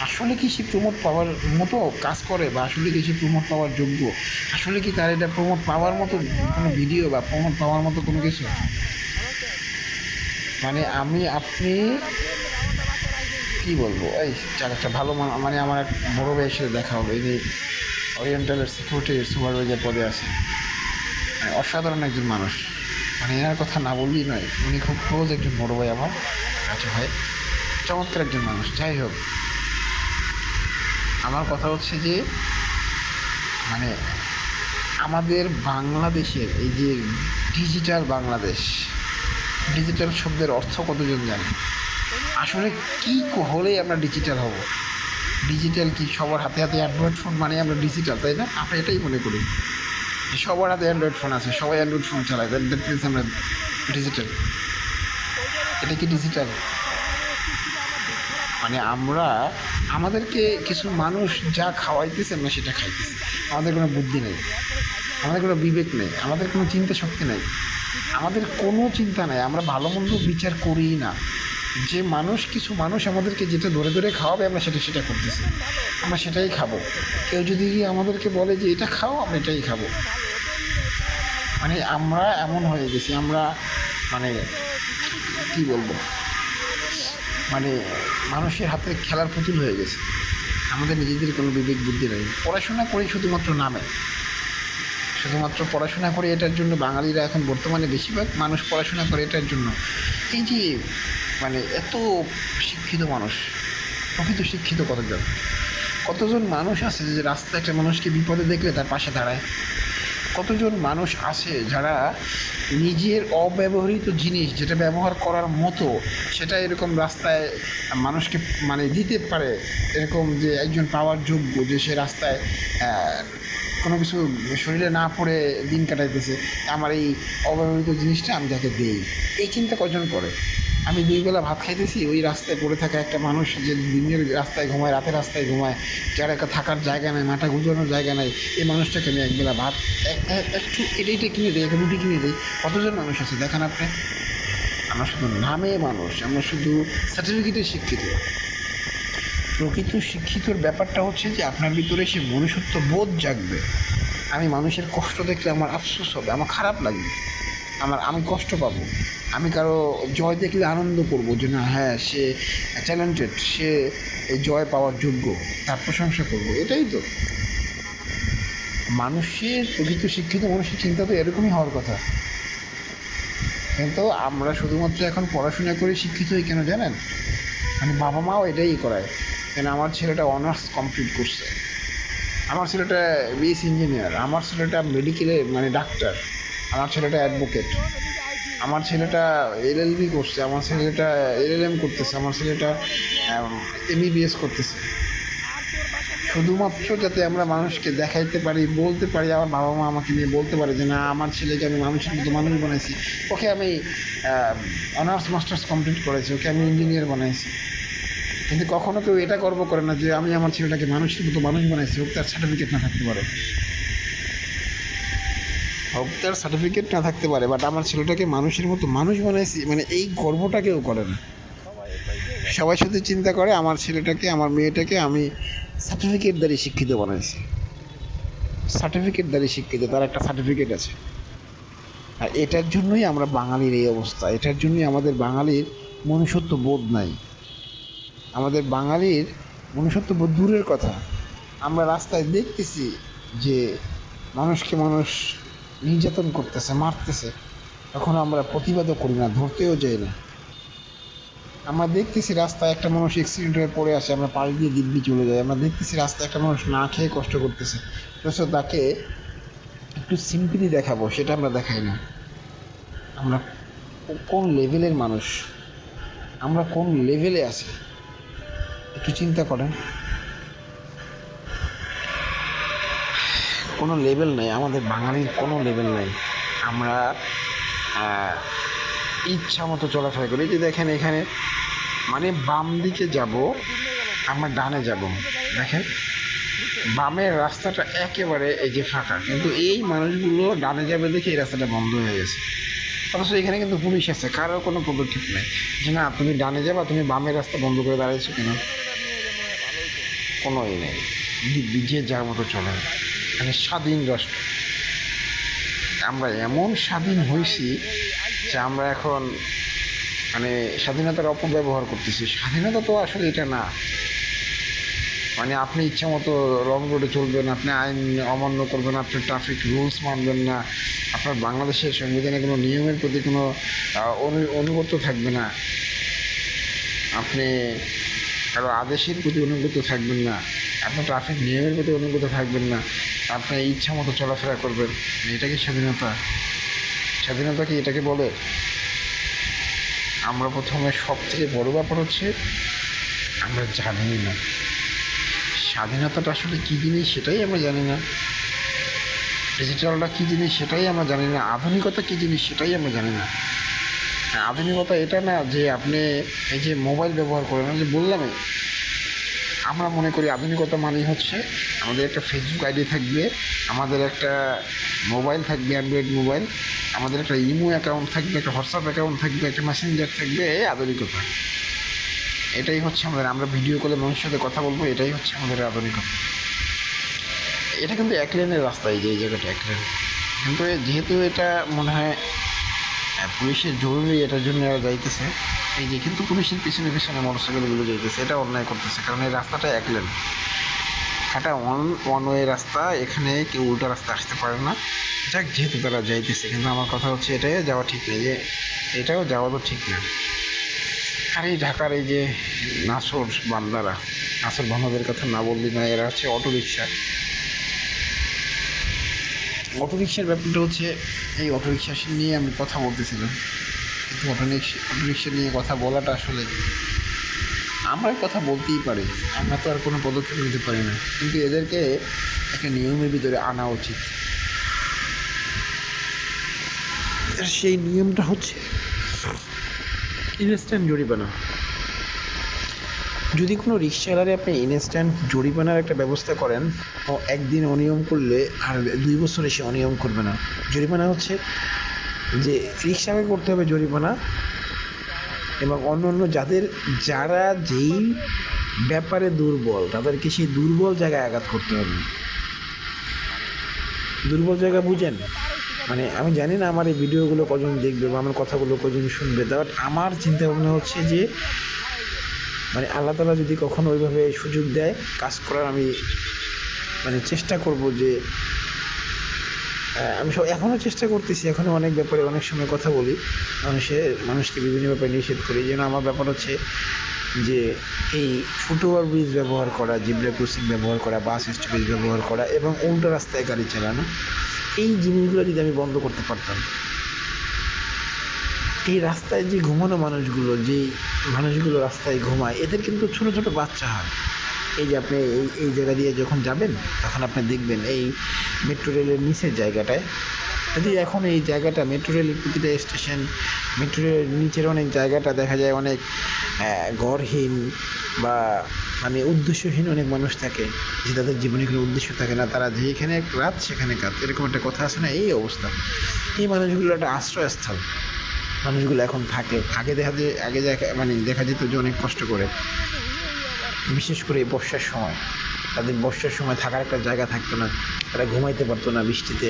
আসলে কি সে প্রমোট পাওয়ার মতো কাজ করে, বা আসলে কি সে প্রমোট পাওয়ার যোগ্য? আসলে কি তার এটা প্রমোট পাওয়ার মতো কোনো ভিডিও বা প্রমোট পাওয়ার মতো কোনো কিছু? মানে আমি আপনি কি বলবো, এই একটা ভালো মানে আমার এক বড় ভাইয়ের সাথে দেখা হলো, এই যে ওরিয়েন্টালের সিকিউরিটি সুপারভাইজার পদে আছে, মানে অসাধারণ একজন মানুষ, মানে এনার কথা না বললেই নয়, উনি খুব ক্লোজ একজন বড় ভাই আমার। আচ্ছা ভাই, চমৎকার একজন মানুষ। যাই হোক, আমার কথা হচ্ছে যে মানে আমাদের বাংলাদেশের এই যে ডিজিটাল বাংলাদেশ, ডিজিটাল শব্দের অর্থ কতজন জানে? আসলে কি হলেই আমরা ডিজিটাল হব? ডিজিটাল কি? সবার হাতে হাতে অ্যান্ড্রয়েড ফোন মানে আমরা ডিজিটাল, তাই না? আমরা এটাই মনে করি যে সবার হাতে অ্যান্ড্রয়েড ফোন আছে, সবাই অ্যান্ড্রয়েড ফোন চালায়, দ্যাট মিনস আমরা ডিজিটাল। এটা কি ডিজিটাল? মানে আমরা, আমাদেরকে কিছু মানুষ যা খাওয়াইতেছে আমরা সেটা খাইতেছি। আমাদের কোনো বুদ্ধি নেই, আমাদের কোনো বিবেক নেই, আমাদের কোনো চিন্তা শক্তি নেই, আমাদের কোনো চিন্তা নেই, আমরা ভালো মন্দ বিচার করিই না। যে মানুষ, কিছু মানুষ আমাদেরকে যেটা ধরে ধরে খাওয়াবে আমরা সেটা সেটা করতেছি, আমরা সেটাই খাবো। কেউ যদি আমাদেরকে বলে যে এটা খাও, আমরা এটাই খাবো। মানে আমরা এমন হয়ে গেছি, আমরা মানে কি বলবো, মানে মানুষের হাতে খেলার পুতুল হয়ে গেছে। আমাদের নিজেদের কোনো বিবেক বুদ্ধি নেই। পড়াশোনা করি শুধুমাত্র নামে, শুধুমাত্র পড়াশোনা করে এটার জন্য। বাঙালিরা এখন বর্তমানে বেশিরভাগ মানুষ পড়াশোনা করে এটার জন্য। এই যে মানে এত শিক্ষিত মানুষ, প্রকৃত শিক্ষিত কতজন? কতজন মানুষ আছে যে রাস্তায় একটা মানুষকে বিপদে দেখলে তার পাশে দাঁড়ায়? কতজন মানুষ আছে যারা নিজের অব্যবহৃত জিনিস যেটা ব্যবহার করার মতো সেটা এরকম রাস্তায় মানুষকে মানে দিতে পারে, এরকম যে একজন পাওয়ার যোগ্য, যে সে রাস্তায় কোনো কিছু শরীরে না পড়ে দিন কাটাইতেছে, আমার এই অব্যবহৃত জিনিসটা আমি তাকে দিই। এই চিন্তা কজন করে? আমি 2 বেলা ভাত খাইতেছি, ওই রাস্তায় পড়ে থাকা একটা মানুষ যে দিনের রাস্তায় ঘুমায়, রাতের রাস্তায় ঘুমায়, যার একটা থাকার জায়গা নেই, মাথা গুঁজোনোর জায়গা নেই, এই মানুষটাকে আমি 1 বেলা ভাত একটু এটা কিনে দিই, একটা রুটি কিনে দিই। কতজন মানুষ আছে দেখেন আপনি? আমরা শুধু নামে মানুষ, আমরা শুধু সার্টিফিকেটে শিক্ষিত। প্রকৃত শিক্ষিতর ব্যাপারটা হচ্ছে যে আপনার ভিতরে সে মনুষ্যত্ব বোধ জাগবে। আমি মানুষের কষ্ট দেখলে আমার আফসোস হবে, আমার খারাপ লাগবে, আমি কষ্ট পাবো। আমি কারো জয় দেখলে আনন্দ করবো যে না, হ্যাঁ সে ট্যালেন্টেড, সে এই জয় পাওয়ার যোগ্য, তার প্রশংসা করবো। এটাই তো মানুষের, প্রকৃত শিক্ষিত মানুষের চিন্তা তো এরকমই হওয়ার কথা। কিন্তু আমরা শুধুমাত্র এখন পড়াশোনা করে শিক্ষিত হই কেন জানেন? মানে বাবা মাও এটাই করায়। কেন আমার ছেলেটা অনার্স কমপ্লিট করছে, আমার ছেলেটা বিএসসি ইঞ্জিনিয়ার, আমার ছেলেটা মেডিকেলে মানে ডাক্তার, আমার ছেলেটা অ্যাডভোকেট, আমার ছেলেটা এলএলবি করছে, আমার ছেলেটা এলএলএম করতেছে, আমার ছেলেটা এমবিবিএস করতেছে। শুধুমাত্র যাতে আমরা মানুষকে দেখাইতে পারি, বলতে পারি, আমার বাবা মা আমাকে নিয়ে বলতে পারে যে না, আমার ছেলেকে আমি মানুষের মতো মানুষ বানাইছি, ওকে আমি অনার্স মাস্টার্স কমপ্লিট করেছি, ওকে আমি ইঞ্জিনিয়ার বানাইছি। কিন্তু কখনো কেউ এটা গর্ব করে না যে আমি আমার ছেলেটাকে মানুষের মতো মানুষ বানাইছি, হোক তার সার্টিফিকেট না থাকতে পারে, হোক তার সার্টিফিকেট না থাকতে পারে, বাট আমার ছেলেটাকে মানুষের মতো মানুষ বানাইছি, মানে এই গর্বটা কেউ করে না। সবাই শুধু চিন্তা করে আমার ছেলেটাকে, আমার মেয়েটাকে আমি সার্টিফিকেট দ্বারা শিক্ষিত বানাইছি, সার্টিফিকেট দ্বারা শিক্ষিত, তার একটা সার্টিফিকেট আছে। আর এটার জন্যই আমরা বাঙালির এই অবস্থা, এটার জন্যই আমাদের বাঙালির মনুষ্যত্ব বোধ নাই। আমাদের বাঙালির মনুষ্যত্ব বোধ দূরের কথা, আমরা রাস্তায় দেখতেছি যে মানুষকে মানুষ নির্যাতন করতেছে, মারতেছে, তখন আমরা প্রতিবাদও করি না, ধরতেও যাই না। আমরা দেখতেছি রাস্তায় একটা মানুষ অ্যাক্সিডেন্ট হয়ে পড়ে আসে, আমরা পাশ দিয়ে দিব্যি চলে যাই। আমরা দেখতেছি রাস্তায় একটা মানুষ না খেয়ে কষ্ট করতেছে, অথচ তাকে একটু সিম্পলি দেখাবো সেটা আমরা দেখাই না। আমরা কোন লেভেলের মানুষ, আমরা কোন লেভেলে আছি একটু চিন্তা করেন। কোনো লেভেল নেই, আমাদের বাঙালির কোনো লেভেল নেই। আমরা ইচ্ছা মতো চলাফেরা করি। যে দেখেন এখানে মানে বাম দিকে যাব, আমরা ডানে যাব, দেখেন বামের রাস্তাটা একেবারে এই যে ফাঁকা, কিন্তু এই মানুষগুলো ডানে যাবে দেখে এই রাস্তাটা বন্ধ হয়ে গেছে। অথচ এখানে কিন্তু পুলিশ আছে, কারোর কোনো পদক্ষেপ নেই যে না তুমি ডানে যাবা, তুমি বামের রাস্তা বন্ধ করে দাঁড়িয়েছো কেন, কোনোই নেই। যে যার মতো চলে, মানে স্বাধীন রাষ্ট্র। আমরা এমন স্বাধীন হয়েছি যে আমরা এখন মানে স্বাধীনতার অপব্যবহার করতেছি। স্বাধীনতা তো আসলে এটা না। মানে আপনি ইচ্ছা মতো রং রোডে চলবেন, আপনি আইন অমান্য করবেন, আপনি ট্রাফিক রুলস মানবেন না, আপনার বাংলাদেশের সংবিধানে কোনো নিয়মের প্রতি কোনো অনুগত থাকবে না, আপনি কারো আদেশের প্রতি অনুগত থাকবেন না, আপনি ট্রাফিক নিয়মের প্রতি অনুগত থাকবেন না, আপনি ইচ্ছা মতো চলাফেরা করবেন। এটা কি স্বাধীনতা? স্বাধীনতা কি এটাকে বলে? আমরা প্রথমে সবথেকে বড় ব্যাপার হচ্ছে আমরা জানি না স্বাধীনতাটা আসলে কী জিনিস, সেটাই আমরা জানি না। ডিজিটালটা কী জিনিস সেটাই আমরা জানি না। আধুনিকতা কী জিনিস সেটাই আমরা জানি না। আধুনিকতা এটা না যে আপনি এই যে মোবাইল ব্যবহার করেন, আমি যে বললামই, আমরা মনে করি আধুনিকতা মানেই হচ্ছে আমাদের একটা ফেসবুক আইডি থাকবে, আমাদের একটা মোবাইল থাকবে, অ্যান্ড্রয়েড মোবাইল, আমাদের একটা ইমো অ্যাকাউন্ট থাকবে, একটা হোয়াটসঅ্যাপ অ্যাকাউন্ট থাকবে, একটা মেসেঞ্জার থাকবে। এই আধুনিকতা, এটাই হচ্ছে আমাদের। আমরা ভিডিও কলে মানুষের সাথে কথা বলবো, এটাই হচ্ছে আমাদের আধুনিকতা। এটা কিন্তু এক লেনের রাস্তা, এই যে এই জায়গাটা এক লেন, কিন্তু যেহেতু এটা মনে হয় পুলিশের জরুরি, এটার জন্য এরা যাইতেছে। এই যে কিন্তু পুলিশের পিছনে পিছনে মোটরসাইকেলগুলো যাইতেছে, এটা অন্যায় করতেছে, কারণ এই রাস্তাটা এক লেন, এটা ওয়ান ওয়ে রাস্তা, এখানে কেউ উল্টা রাস্তা আসতে পারে না। যাক, যেহেতু তারা যাইতেছে, কিন্তু আমার কথা হচ্ছে এটাই যাওয়া ঠিক নেই, যে এটাও যাওয়া তো ঠিক না। আর এই ঢাকার এই যে নাসর বান্দারা, নাসর বান্দাদের কথা না বললি না, এরা হচ্ছে অটোরিকশা। অটোরিকশার ব্যাপারটা হচ্ছে, এই অটোরিকশা নিয়ে আমি কথা বলতেছিলাম, কিন্তু অটোরিকশা নিয়ে কথা বলাটা আসলে আমরা কথা বলতেই পারি, আমরা তো আর কোনো পদক্ষেপ নিতে পারি না, কিন্তু এদেরকে একটা নিয়মের ভিতরে আনা উচিত। সেই নিয়মটা হচ্ছে ইনস্ট্যান্ট জরিমানা। যদি কোনো রিক্সাওয়ালারে আপনি ইনস্ট্যান্ট জরিমানার একটা ব্যবস্থা করেন, ও একদিন অনিয়ম করলে আর 2 বছরে সে অনিয়ম করবে না। জরিমানা হচ্ছে যে রিক্সাকে করতে হবে জরিমানা, এবং অন্য যারা যেই ব্যাপারে দুর্বল তাদেরকে সেই দুর্বল জায়গায় আঘাত করতে হবে। দুর্বল জায়গা বুঝেন? মানে আমি জানি না আমার এই ভিডিওগুলো কজন দেখবে বা আমার কথাগুলো কজন শুনবে, বাট আমার চিন্তা ভাবনা হচ্ছে যে মানে আল্লাহ তাআলা যদি কখনো ওইভাবে সুযোগ দেয় কাজ করার, আমি মানে চেষ্টা করব যে আমি এখনও চেষ্টা করতেছি, এখনও অনেক ব্যাপারে অনেক সময় কথা বলি, মানুষকে বিভিন্ন ব্যাপারে নিষেধ করি। যেন আমার ব্যাপার হচ্ছে যে এই ফুটওভার ব্রিজ ব্যবহার করা, জিব্রা ক্রসিং ব্যবহার করা, বাস স্টপেজ ব্যবহার করা এবং উল্টো রাস্তায় গাড়ি চালানো, এই জিনিসগুলো যদি আমি বন্ধ করতে পারতাম। এই রাস্তায় যে ঘুমানো মানুষগুলো রাস্তায় ঘুমায়, এদের কিন্তু ছোট ছোট বাচ্চা হয়। এই যে আপনি এই জায়গা দিয়ে যখন যাবেন, তখন আপনি দেখবেন এই মেট্রো রেলের নিচের জায়গাটায়, যদি এখন এই জায়গাটা মেট্রো রেলের প্রতিটা স্টেশন, মেট্রো রেলের নিচের অনেক জায়গাটা দেখা যায় অনেক ঘরহীন বা মানে উদ্দেশ্যহীন অনেক মানুষ থাকে, যে তাদের জীবনে কোনো উদ্দেশ্য থাকে না, তারা যেখানে রাত সেখানে কাজ, এরকম একটা কথা আছে না? এই অবস্থা। এই মানুষগুলো একটা আশ্রয়স্থল মানুষগুলো এখন থাকে। আগে দেখা যেত যে অনেক কষ্ট করে, বিশেষ করে বর্ষার সময়, তাদের বর্ষার সময় থাকার একটা জায়গা থাকতো না, তারা ঘুমাইতে পারতো না বৃষ্টিতে।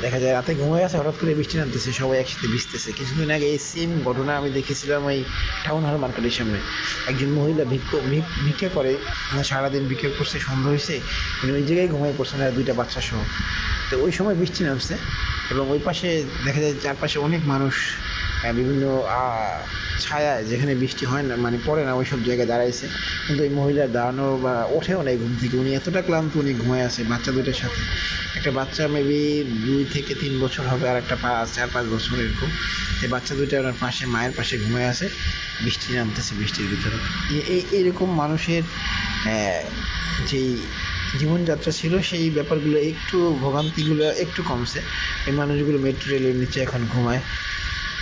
দেখা যায় রাতে ঘুমাই আছে, হঠাৎ করে বৃষ্টি নামতেছে, সবাই একসাথে ভিজতেছে। কিছুদিন আগে এই সেম ঘটনা আমি দেখেছিলাম ওই টাউন হল মার্কেটের সামনে। একজন মহিলা ভিক্ষা করে, সারাদিন ভিক্ষা করছে, সন্ধ্যা হয়েছে, উনি ওই জায়গায় ঘুমাই পড়ছেন আর 2টা বাচ্চা সহ। তো ওই সময় বৃষ্টি নামছে এবং ওই পাশে দেখা যায় চারপাশে অনেক মানুষ বিভিন্ন ছায়ায়, যেখানে বৃষ্টি হয় না মানে পড়ে না, ওই সব জায়গায় দাঁড়াইছে। কিন্তু এই মহিলার দাঁড়ানো বা ওঠেও না ঘুম থেকে, উনি এতটা ক্লান্ত, উনি ঘুমায় আছে বাচ্চা 2টার সাথে। একটা বাচ্চা মেবি 2 থেকে 3 বছর হবে, আর একটা 4-5 বছর এরকম। এই বাচ্চা 2টা ওনার পাশে, মায়ের পাশে ঘুমায় আছে, বৃষ্টি নামতেছে বৃষ্টির ভিতরে। এইরকম মানুষের যেই জীবনযাত্রা ছিল, সেই ব্যাপারগুলো একটু, ভোগান্তিগুলো একটু কমছে। এই মানুষগুলো মেট্রো রেলের নিচে এখন ঘুমায়,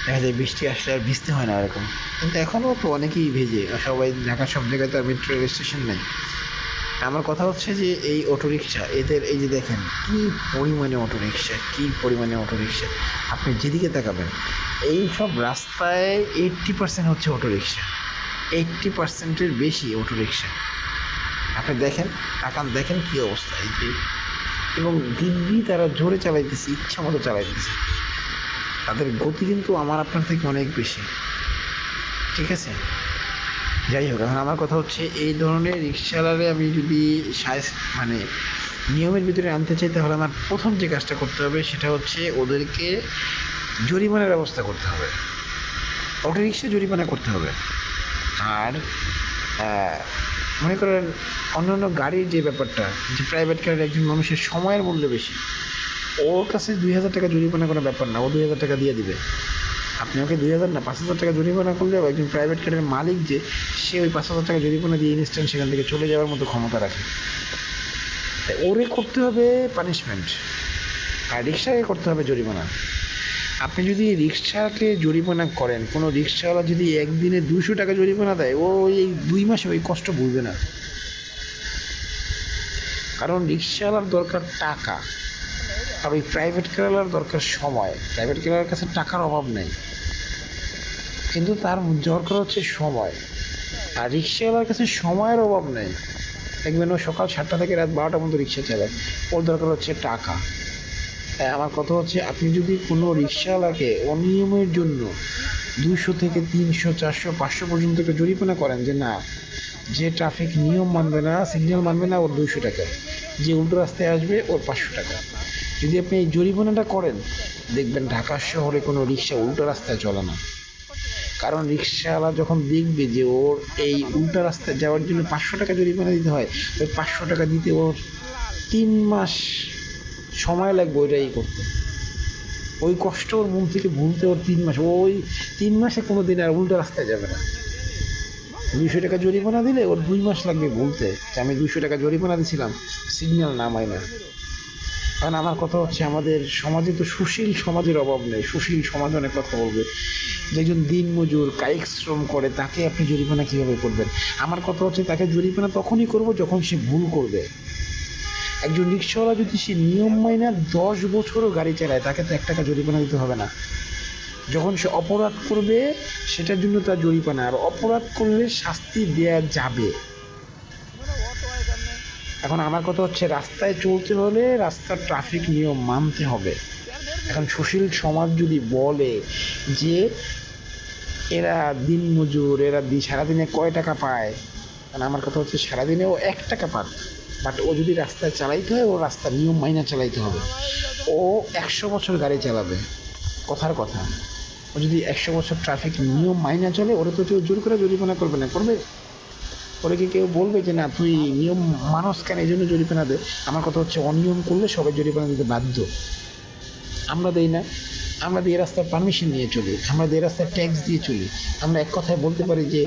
দেখা যায় বৃষ্টি আসলে আর ভিজতে হয় না এরকম। কিন্তু এখনও তো অনেকেই ভেজে, সবাই ঢাকার সব জায়গায় তো আর মেট্রো রেল স্টেশন নেই। আমার কথা হচ্ছে যে এই অটোরিকশা, এদের এই যে দেখেন কী পরিমাণে অটোরিকশা, আপনি যেদিকে তাকাবেন এই সব রাস্তায় 80% হচ্ছে অটোরিকশা, 80%-এর বেশি অটোরিকশা। আপনি দেখেন কী অবস্থা এই যে, এবং দিব্যি তারা জোরে চালাইতেছে, ইচ্ছা মতো চালাইতেছে, তাদের গতি কিন্তু আমার আপনার থেকে অনেক বেশি। ঠিক আছে, যাই হোক, এখন আমার কথা হচ্ছে এই ধরনের রিক্সাওয়ালারে আমি যদি মানে নিয়মের ভিতরে আনতে চাই, তাহলে আমার প্রথম যে কাজটা করতে হবে সেটা হচ্ছে ওদেরকে জরিমানার ব্যবস্থা করতে হবে, অটোরিকশা জরিমানা করতে হবে। আর মনে করেন অন্যান্য গাড়ির যে ব্যাপারটা, যে প্রাইভেট কারের একজন মানুষের সময়ের মূল্য বেশি, ওর কাছে 2,000 টাকা জরিমানা কোনো ব্যাপার না, ও 2,000 টাকা দিয়ে দিবে। আপনি ওকে 2,000 না 5,000 টাকা জরিমানা করলেও একজন প্রাইভেট কারের মালিক যে, সে ওই 5,000 টাকা জরিমানা দিয়ে ইনস্ট্যান্ট সেখান থেকে চলে যাওয়ার মতো ক্ষমতা রাখে। তাই ওরে করতে হবে পানিশমেন্ট, আর রিক্সাকে করতে হবে জরিমানা। আপনি যদি রিক্সাকে জরিমানা করেন, কোনো রিক্সাওয়ালা যদি একদিনে 200 টাকা জরিমানা দেয়, ও এই 2 মাসে ওই কষ্ট ভুলবে না। কারণ রিক্সাওয়ালার দরকার টাকা, আর ওই প্রাইভেট কারওয়ালার দরকার সময়। প্রাইভেট কারওয়ালার কাছে টাকার অভাব নেই, কিন্তু তার দরকার হচ্ছে সময়। আর রিক্সাওয়ালার কাছে সময়ের অভাব নেই, দেখবেন ও সকাল 7টা থেকে রাত 12টা পর্যন্ত রিক্সা চালায়, ওর দরকার হচ্ছে টাকা। তাই আমার কথা হচ্ছে, আপনি যদি কোনো রিক্সাওয়ালাকে অনিয়মের জন্য 200 থেকে 300, 400, 500 পর্যন্ত জরিমানা করেন, যে না, যে ট্রাফিক নিয়ম মানবে না, সিগন্যাল মানবে না, ওর 200 টাকা, যে উল্টো রাস্তায় আসবে ওর 500 টাকা, যদি আপনি এই জরিমানাটা করেন, দেখবেন ঢাকা শহরে কোনো রিক্সা উল্টো রাস্তায় চলে না। কারণ রিক্সাওয়ালা যখন দেখবে যে ওর এই উল্টা রাস্তায় যাওয়ার জন্য 500 টাকা জরিমানা দিতে হয়, ওই 500 টাকা দিতে ওর 3 মাস সময় লাগবে ওইটাই করতে। ওই কষ্ট ওর মন থেকে ভুলতে ওর 3 মাস, ওই 3 মাসে কোনো দিন আর উল্টো রাস্তায় যাবে না। 200 টাকা জরিমানা দিলে ওর 2 মাস লাগবে ভুলতে, যে আমি 200 টাকা জরিমানা দিয়েছিলাম, সিগন্যাল নামাই না। কারণ আমার কথা হচ্ছে, আমাদের সমাজে তো সুশীল সমাজের অভাব নেই। সুশীল সমাজ অনেক কথা বলবে, যে একজন দিন মজুর কায়িক শ্রম করে, তাকে আপনি জরিমানা কীভাবে করবেন? আমার কথা হচ্ছে, তাকে জরিমানা তখনই করব যখন সে ভুল করবে। একজন রিক্সাওয়ালা যদি সে নিয়ম মাইনা 10 বছরও গাড়ি চালায়, তাকে তো 1 টাকা জরিমানা দিতে হবে না। যখন সে অপরাধ করবে, সেটার জন্য তার জরিমানা, আর অপরাধ করলে শাস্তি দেয়া যাবে। এখন আমার কথা হচ্ছে, রাস্তায় চলতে হলে রাস্তার ট্রাফিক নিয়ম মানতে হবে। এখন সুশীল সমাজ যদি বলে যে এরা দিন মজুর, এরা সারাদিনে কয় টাকা পায়, কারণ আমার কথা হচ্ছে, সারাদিনে ও 1 টাকা পাক, বাট ও যদি রাস্তায় চালাইতে হয়, ও রাস্তার নিয়ম মাইনা চালাইতে হবে। ও 100 বছর গাড়ি চালাবে, কথার কথা। ও যদি 100 বছর ট্রাফিক নিয়ম মাইনা চলে, ওরা তো কেউ জোর করে জরিমানা করবে না, করবে? ওরা কি কেউ বলবে যে না তুই নিয়ম মানুষ কেন, এই জন্য জরিমানা দে? আমার কথা হচ্ছে, অনিয়ম করলে সবাই জরিমানা দিতে বাধ্য। আমরা দেই না, আমরা দিয়ে রাস্তার পারমিশন নিয়ে চলি, আমরা দিয়ে রাস্তায় ট্যাক্স দিয়ে চলি। আমরা এক কথায় বলতে পারি যে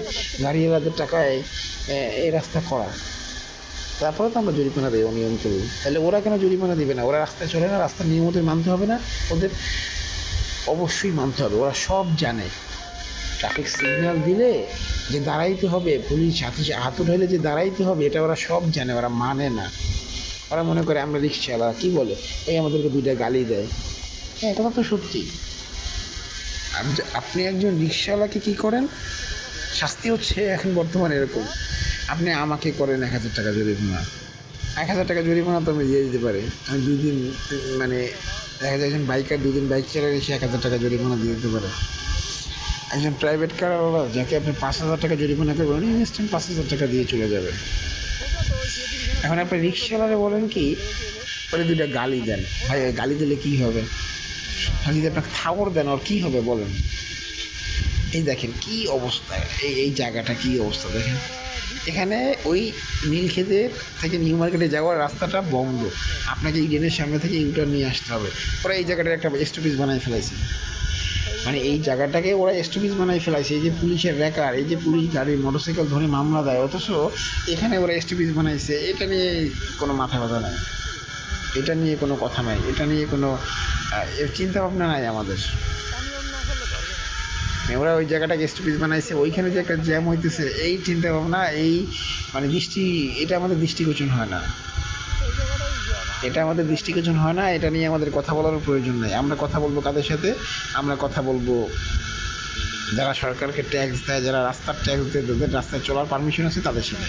গাড়িওয়ালাদের টাকায় এই রাস্তা করা, তারপরে তো আমরা জরিমানা দিই অনিয়ম করলে। তাহলে ওরা কেন জরিমানা দিবে না? ওরা রাস্তায় চলে না, রাস্তার নিয়ম ওদের মানতে হবে না? ওদের অবশ্যই মানতে হবে, ওরা সব জানে। ট্রাফিক সিগন্যাল দিলে যে দাঁড়াইতে হবে, পুলিশ হাত উঠাইলে যে দাঁড়াইতে হবে, এটা ওরা সব জানে, ওরা মানে না। ওরা মনে করে আমরা রিক্সাওয়ালা, কি বলে, এই আমাদেরকে 2টা গালি দেয়। হ্যাঁ, কথা তো সত্যি। আপনি একজন রিক্সাওয়ালাকে কি করেন, শাস্তি হচ্ছে এখন বর্তমানে এরকম, আপনি আমাকে করেন 1,000 টাকা জরিমানা। 1,000 টাকা জরিমানা তো আমি দিয়ে দিতে পারি। আমি 2 দিন, মানে দেখা যায় একজন বাইকার 2 দিন বাইক চালালে সে 1,000 টাকা জরিমানা দিয়ে দিতে পারে। একজন প্রাইভেট কারওয়ালা যাকে আপনি 5,000 টাকা জরিমানা করবেন, ইনস্ট্যান্ট 5,000 টাকা দিয়ে চলে যাবে। এখন আপনি রিক্সাওয়ালারে বলেন কি, ওরে 2টা গালি দেন। ভাই, গালি দিলে কি হবে? যদি আপনাকে থাবর দেন, ওর কী হবে বলেন? এই দেখেন কি অবস্থা, এই জায়গাটা কি অবস্থা দেখেন। এখানে ওই নীলক্ষেতের থেকে নিউ মার্কেটে যাওয়ার রাস্তাটা বন্ধ, আপনাকে ইডেনের সামনে থেকে ইউটার্ন নিয়ে আসতে হবে। ওরা এই জায়গাটার একটা স্টপেজ বানায় ফেলাইছে, মানে এই জায়গাটাকে ওরা স্টপেজ বানায় ফেলাইছে। এই যে পুলিশের রেকার, এই যে পুলিশ গাড়ি মোটরসাইকেল ধরে মামলা দেয়, অথচ এখানে ওরা স্টপেজ বানাইছে। এটা নিয়ে কোনো মাথা ব্যথা নাই, এটা নিয়ে কোনো কথা নাই, এটা নিয়ে কোনো চিন্তা ভাবনা নাই আমাদের। ওরা ওই জায়গাটাকে স্টপেজ বানাইছে, ওইখানে যে একটা জ্যাম হইতেছে, এই চিন্তা ভাবনা, এই মানে এটা আমাদের দৃষ্টিগোচর হয় না, এটা আমাদের দৃষ্টিগোচর হয় না। এটা নিয়ে আমাদের কথা বলার প্রয়োজন নেই। আমরা কথা বলবো কাদের সাথে? আমরা কথা বলবো যারা সরকারকে ট্যাক্স দেয়, যারা রাস্তার ট্যাক্স দেয়, যাদের রাস্তায় চলার পারমিশন আছে, তাদের সাথে।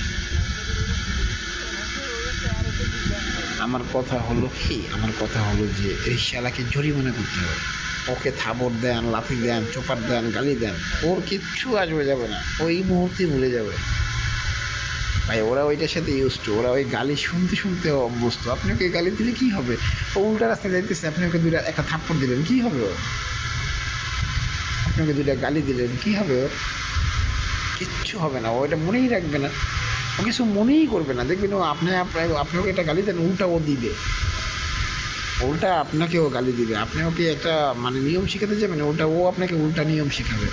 আমার কথা হলো কি, আমার কথা হলো যে রিক্সাওয়ালাকে জরিমানা করতে হবে। ওকে থাবড় দেন, লাথি দেন, চোপার দেন, গালি দেন, ওর কিচ্ছু আসবে যাবে না, ওই মুহূর্তে ভুলে যাবে। ভাই, ওরা ওইটার সাথে ইউজ টু, ওরা ওই গালি শুনতে শুনতে অভ্যস্ত। আপনি ওকে গালি দিলে কি হবে? ও উল্টা রাস্তায় যাইতেছে, আপনি ওকে 2টা একটা থাপ্পড় দিলেন, কি হবে ওর? আপনি ওকে 2টা গালি দিলেন, কি হবে ওর? কিচ্ছু হবে না, ও এটা মনেই রাখবে না, ও কিছু মনেই করবে না। দেখবেন ও আপনাকে একটা গালি দেন, উল্টা ও দিবে, উল্টা আপনাকেও গালি দিবে। আপনি ওকে একটা মানে নিয়ম শেখাতে যাবেন, ওটা ও আপনাকে উল্টা নিয়ম শেখাবে।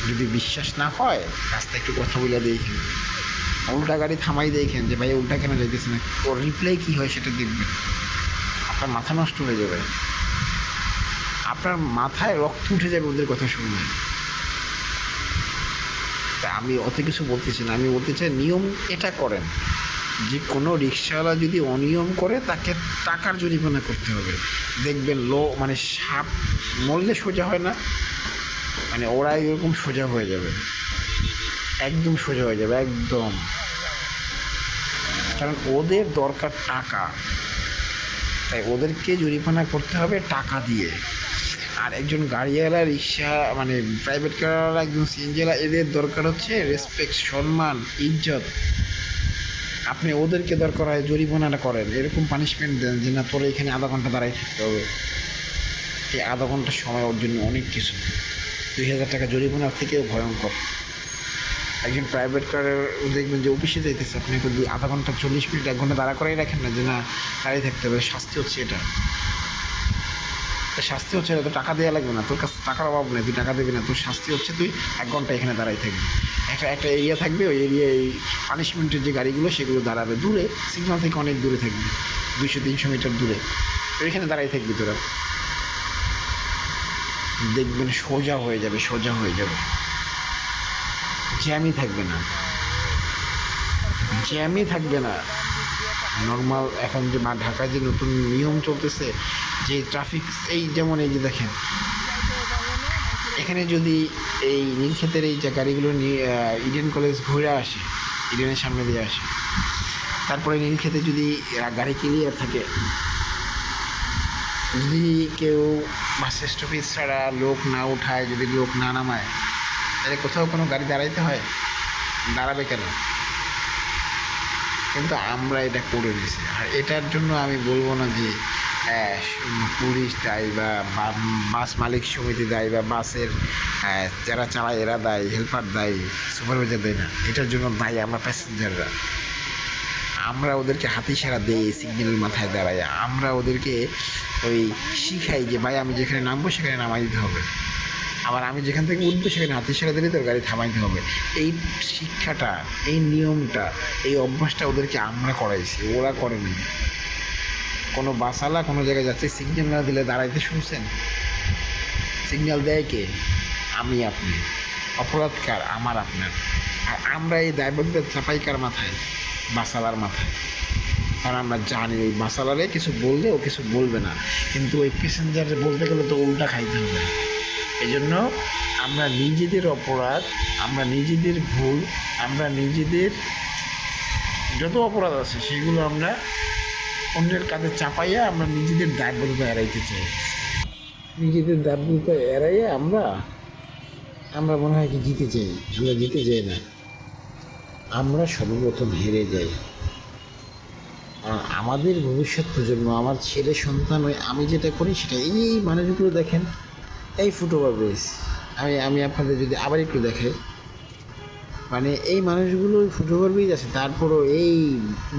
যদি বিশ্বাস না হয় রাস্তায় একটু কথা বলে দেখেন, উল্টা গাড়ি থামাই দেখেন যে ভাই উল্টা কেন যাইতেছে না, ওর রিপ্লাই কী হয় সেটা দেখবেন। আপনার মাথা নষ্ট হয়ে যাবে, আপনার মাথায় রক্ত উঠে যাবে ওদের কথা শুনলে। তা আমি অত কিছু বলতেছি না, আমি বলতে চাই নিয়ম এটা করেন যে কোনো রিক্সাওয়ালা যদি অনিয়ম করে তাকে টাকার জরিমানা করতে হবে। দেখবেন মানে সাপ মরলে সোজা হয় না, মানে ওরা এরকম সোজা হয়ে যাবে, একদম সোজা হয়ে যাবে একদম। কারণ ওদের দরকার টাকা, তাই ওদেরকে জরিমানা করতে হবে টাকা দিয়ে। আর একজন গাড়িওয়ালা, রিক্সা মানে প্রাইভেট কারওয়ালা, একজন সিএনজিওয়ালা, এদের দরকার হচ্ছে রেসপেক্ট, সম্মান, ইজ্জত। আপনি ওদেরকে দরকার হয় জরিমানাটা করেন, এরকম পানিশমেন্ট দেন যে না তোরা এখানে আধা ঘন্টা দাঁড়াই থাকতে হবে। এই আধা ঘন্টার সময় ওর জন্য অনেক কিছু, 2000 টাকা জরিমানার থেকেও ভয়ঙ্কর। একজন প্রাইভেট কারের দেখবেন যে অফিসে যাইতেছে, আপনি আধা ঘন্টা 40 মিনিট 1 ঘন্টা দাঁড়া করেই রাখেন না যে না দাঁড়িয়ে থাকতে হবে, শাস্তি হচ্ছে এটা। শাস্তি হচ্ছে তো টাকা দেওয়া লাগবে না, তোর কাছে টাকার অভাব নেই, তুই টাকা দেবি না, তোর শাস্তি হচ্ছে তুই 1 ঘন্টা এখানে দাঁড়াই থাকবি। একটা এরিয়া থাকবে, ওই এরিয়ায় পানিশমেন্টের যে গাড়িগুলো সেগুলো দাঁড়াবে দূরে, সিগন্যাল থেকে অনেক দূরে থাকবে, 200-300 মিটার দূরে, ওইখানে দাঁড়াই থাকবি তোরা। দেখবেন সোজা হয়ে যাবে, সোজা হয়ে যাবে, জ্যামই থাকবে না, জ্যামই থাকবে না। নর্মাল এখন যে ঢাকায় যে নতুন নিয়ম চলতেছে যে ট্রাফিক, এই যেমন এই যে দেখেন এখানে যদি এই নীলক্ষেতের এই যে গাড়িগুলো নিয়ে ইডেন কলেজ ঘুরে আসে, ইডেনের সামনে দিয়ে আসে, তারপরে নীলক্ষেতে যদি গাড়ি ক্লিয়ার থাকে, যদি কেউ বাস স্টপেজ ছাড়া লোক না উঠায়, যদি লোক না নামায়, তাহলে কোথাও কোনো গাড়ি দাঁড়াইতে হয়? দাঁড়াবে কেন? কিন্তু আমরা এটা করে দিয়েছি। আর এটার জন্য আমি বলবো না যে পুলিশ দায়ী বা বাস মালিক সমিতি দায়ী বা বাসের যারা চালায় এরা দায়ী, হেল্পার দায়ী, সুপারভাইজার দেয় না। এটার জন্য দায়ী আমরা প্যাসেঞ্জাররা। আমরা ওদেরকে হাত ইশারা দিই, সিগন্যালের মাথায় দাঁড়াই, আমরা ওদেরকে ওই শিখাই যে ভাই আমি যেখানে নামবো সেখানে নামাই দিতে হবে, আবার আমি যেখান থেকে উঠবো সেখানে হাত ইশারা দিলে তোর গাড়ি থামাইতে হবে। এই শিক্ষাটা, এই নিয়মটা, এই অভ্যাসটা ওদেরকে আমরা করাইছি, ওরা করেনি। কোনো বাসওয়ালা কোনো জায়গায় যাচ্ছে, সিগন্যাল না দিলে দাঁড়াইতে শুনছেন? সিগন্যাল দেয় কে? আমি আপনি। অপরাধ কার? আমার আপনার। আর আমরা এই দায়বদ্ধতা চাপাই কার মাথায়? বাসওয়ালার মাথায়। কারণ আমরা জানি ওই বাসওয়ালারে কিছু বললে ও কিছু বলবে না, কিন্তু ওই প্যাসেঞ্জার বলতে গেলে তো উল্টা খাইতে হবে। এই জন্য আমরা নিজেদের অপরাধ, আমরা নিজেদের ভুল, আমরা নিজেদের যত অপরাধ আছে সেগুলো আমরা অন্যের কাছে চাপাইয়া আমরা নিজেদের দায়বদ্ধতা এড়াইতে চাই। নিজেদের দায়বদ্ধতা এড়াইয়া আমরা মনে হয় কি জিতে চাই, আমরা জিতে যাই না, আমরা সর্বপ্রথম হেরে যাই। আমাদের ভবিষ্যৎ প্রজন্ম, আমার ছেলে সন্তান, আমি যেটা করি সেটা, এই মানুষগুলো দেখেন, এই ফুটওভার ব্রিজ, আমি আপনাদের যদি আবার একটু দেখাই, মানে এই মানুষগুলো ফুটওভার ব্রিজ আছে, তারপরও এই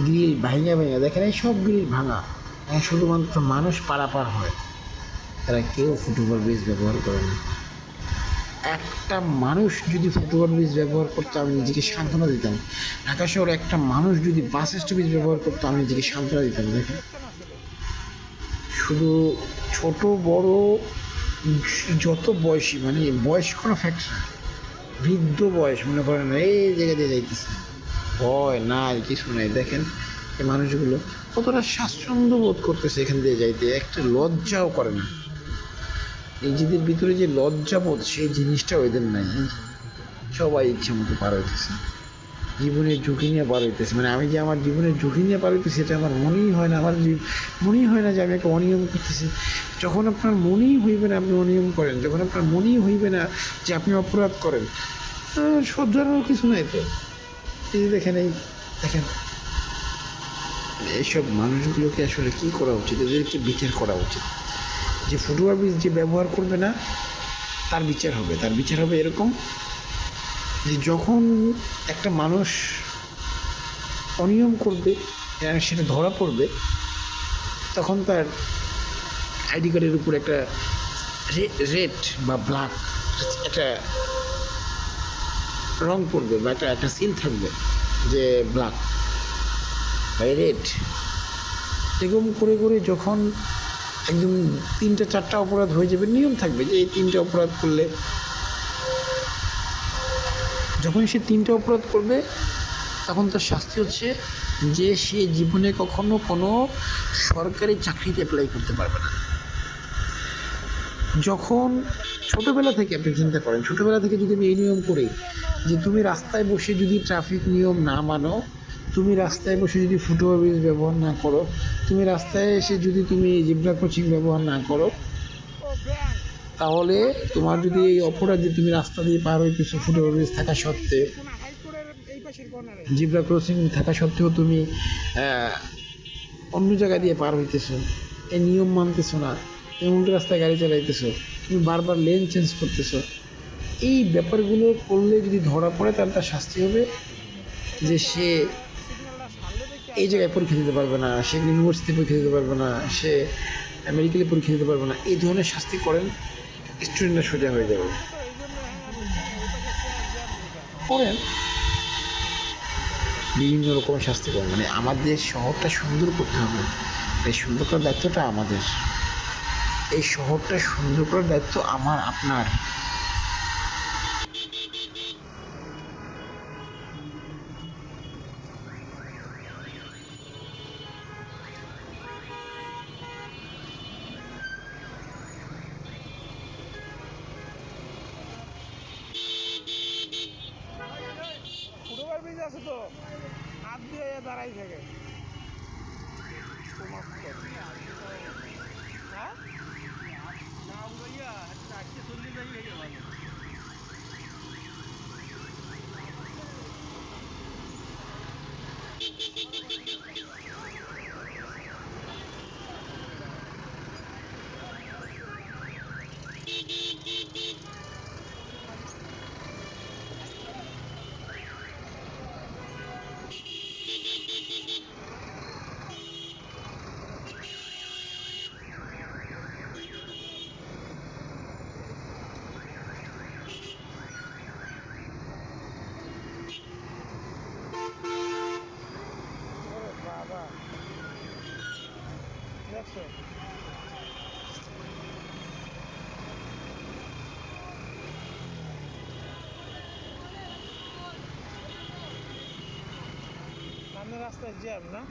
গ্রিল ভাঙা দেখেন, এই সব গ্রিল ভাঙা, শুধুমাত্র মানুষ পারাপার হয়, তারা কেউ ফুটওভার ব্রিজ ব্যবহার করে না। একটা মানুষ যদি ফুটওভার ব্রিজ ব্যবহার করতো আমি নিজেকে সান্ত্বনা দিতাম। ঢাকা শহরে একটা মানুষ যদি বাস স্টপেজ ব্যবহার করতো আমি নিজেকে সান্ত্বনা দিতাম। দেখেন, শুধু ছোট বড় যত বয়সী, মানে বয়স কোনো ফ্যাক্টর, বৃদ্ধ বয়স মনে করেন এই জায়গা দিয়ে যাইতেছে, ভয় নাই, কিছু নাই। দেখেন এই মানুষগুলো কতটা স্বাচ্ছন্দ্য বোধ করতেছে এখান দিয়ে যাইতে, একটা লজ্জাও করে না। নিজেদের ভিতরে যে লজ্জাবোধ, সেই জিনিসটা ওদের নাই। সবাই ইচ্ছে মতো পার হইতেছে, জীবনের ঝুঁকি নিয়ে পার হইতেছে। মানে আমি যে আমার জীবনের ঝুঁকি নিয়ে পার হইতেছি সেটা আমার মনেই হয় না, আমার মনেই হয় না যে আমি একটা অনিয়ম করতেছি। যখন আপনার মনেই হইবে না আপনি অনিয়ম করেন, যখন আপনার মনেই হইবে না যে আপনি অপরাধ করেন, সহ্যারও কিছু নাই তো। এই যে দেখেন, এই দেখেন এইসব মানুষগুলোকে আসলে কী করা উচিত, এদেরকে বিচার করা উচিত। যে ফুটওভার ব্রিজ যে ব্যবহার করবে না তার বিচার হবে, তার বিচার হবে এরকম যে যখন একটা মানুষ অনিয়ম করবে আর সেটা ধরা পড়বে, তখন তার আইডি কার্ডের উপর একটা রেড বা ব্ল্যাক একটা রং পড়বে বা একটা সিল থাকবে, যে ব্ল্যাক বা রেড। এরকম করে করে যখন একদম 3-4টা অপরাধ হয়ে যাবে, নিয়ম থাকবে যে এই 3টে অপরাধ করলে, যখন সে 3টে অপরাধ করবে তখন তার শাস্তি হচ্ছে যে সে জীবনে কখনো কোনো সরকারি চাকরিতে অ্যাপ্লাই করতে পারবে না। যখন ছোটোবেলা থেকে আপনি চিন্তা করেন, ছোটোবেলা থেকে যদি আমি এই নিয়ম করি যে তুমি রাস্তায় বসে যদি ট্রাফিক নিয়ম না মানো, তুমি রাস্তায় বসে যদি ফুটওভারব্রিজ ব্যবহার না করো, তুমি রাস্তায় এসে যদি তুমি জিব্রা ক্রসিং ব্যবহার না করো, তাহলে তোমার যদি এই অপরাধ যে তুমি রাস্তা দিয়ে পার হইতেছো ফুটওভারব্রিজ থাকা সত্ত্বে, জিব্রা ক্রসিং থাকা সত্ত্বেও তুমি অন্য জায়গা দিয়ে পার হইতেছো, এই নিয়ম মানতেছো না, তুমি উল্টো রাস্তায় গাড়ি চালাইতেছো, তুমি বারবার লেন চেঞ্জ করতেছো, এই ব্যাপারগুলো করলে যদি ধরা পড়ে তাহলে তার শাস্তি হবে যে সে এই জায়গায় পরীক্ষা দিতে পারবে না, সে ইউনিভার্সিটি পরীক্ষা দিতে পারবে না, সে মেডিকেলে পরীক্ষা দিতে পারবে না। এই ধরনের শাস্তি করেন, স্টুডেন্টরা সোজা হয়ে যাবে। করেন বিভিন্ন রকমের শাস্তি করেন, মানে আমাদের শহরটা সুন্দর করতে হবে, এই সুন্দর করার দায়িত্বটা আমাদের, এই শহরটা সুন্দর করার দায়িত্ব আমার আপনার। ফুটওভারব্রিজ আছে তো, হাত দিয়ে দাঁড়াই থাকে। হ্যাঁ না উড়াইয়া আজকে চল্লিশ যাই হয়ে ভালো। বাবা দেখছো, সামনে রাস্তায় জ্যাম না।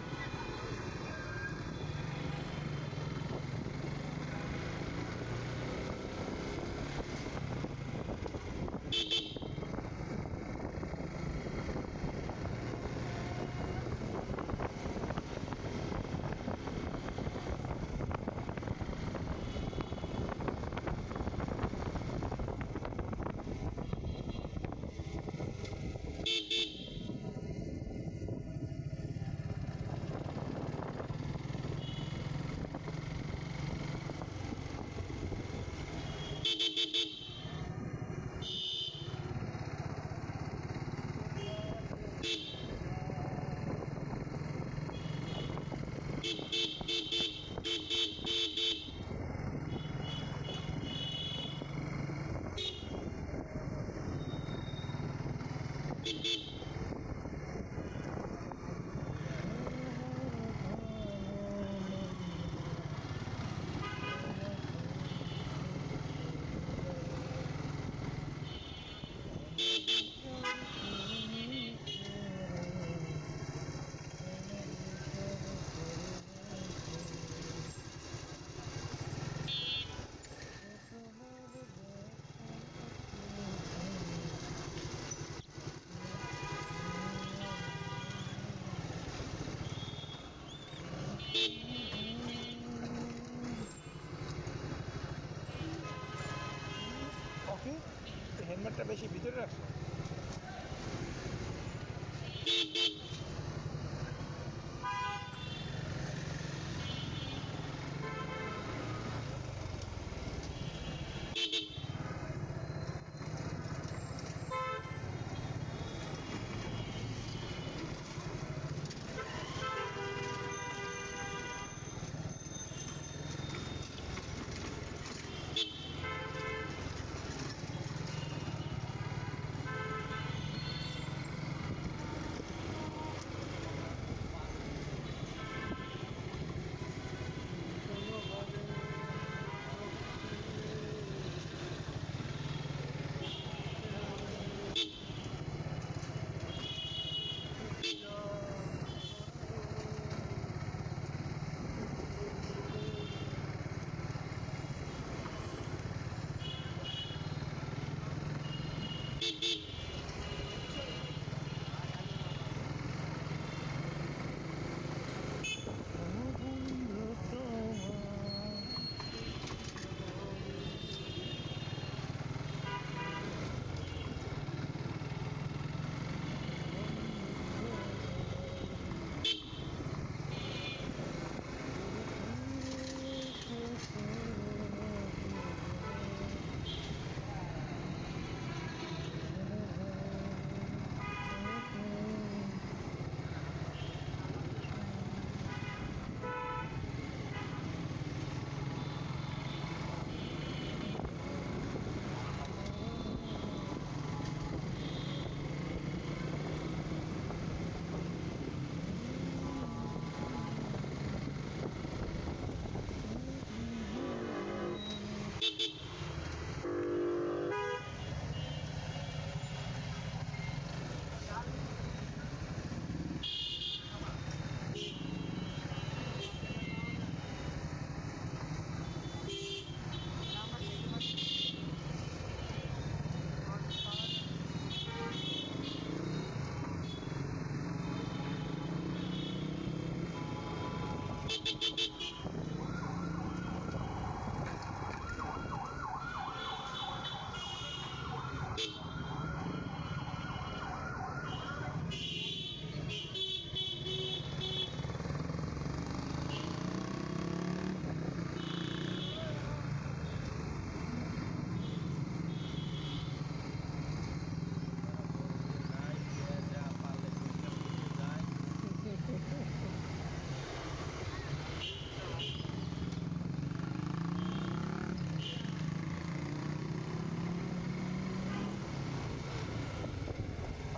ওকে, হেলমেটটা বেশি ভিতরে রাখছো।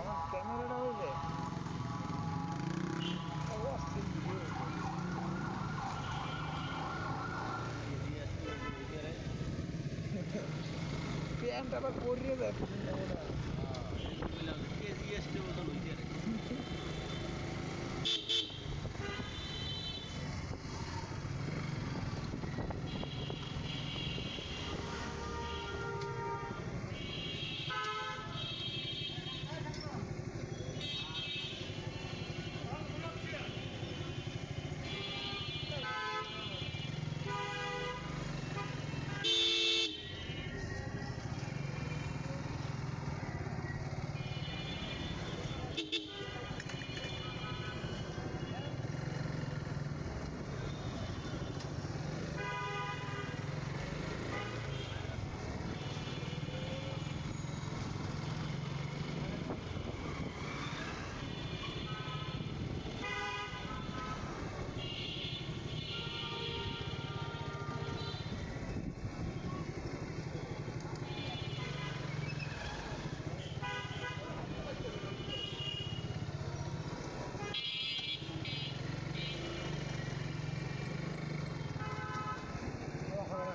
আমার ক্যামেরাটা হইলে অস্থির ভিডিও প্যান্ট আবার পরিয়ে দেয় পুরো মনে হয়।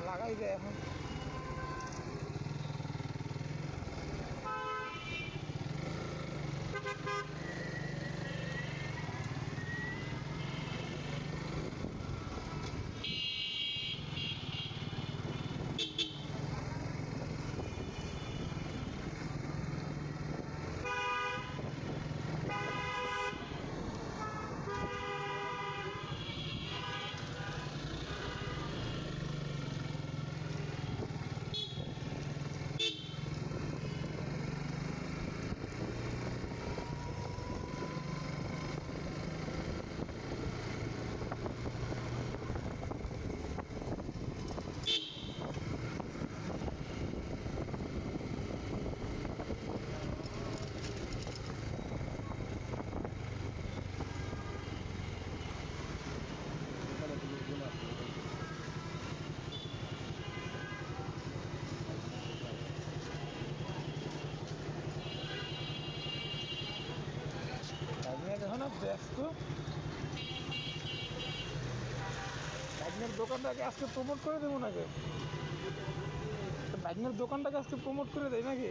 লাগাই দেয় এখন। দেখো না ব্যস্ত, ব্যাগনের দোকানটাকে আজকে প্রমোট করে দেবো নাকি? ব্যাগনের দোকানটাকে আজকে প্রমোট করে দেয় নাকি?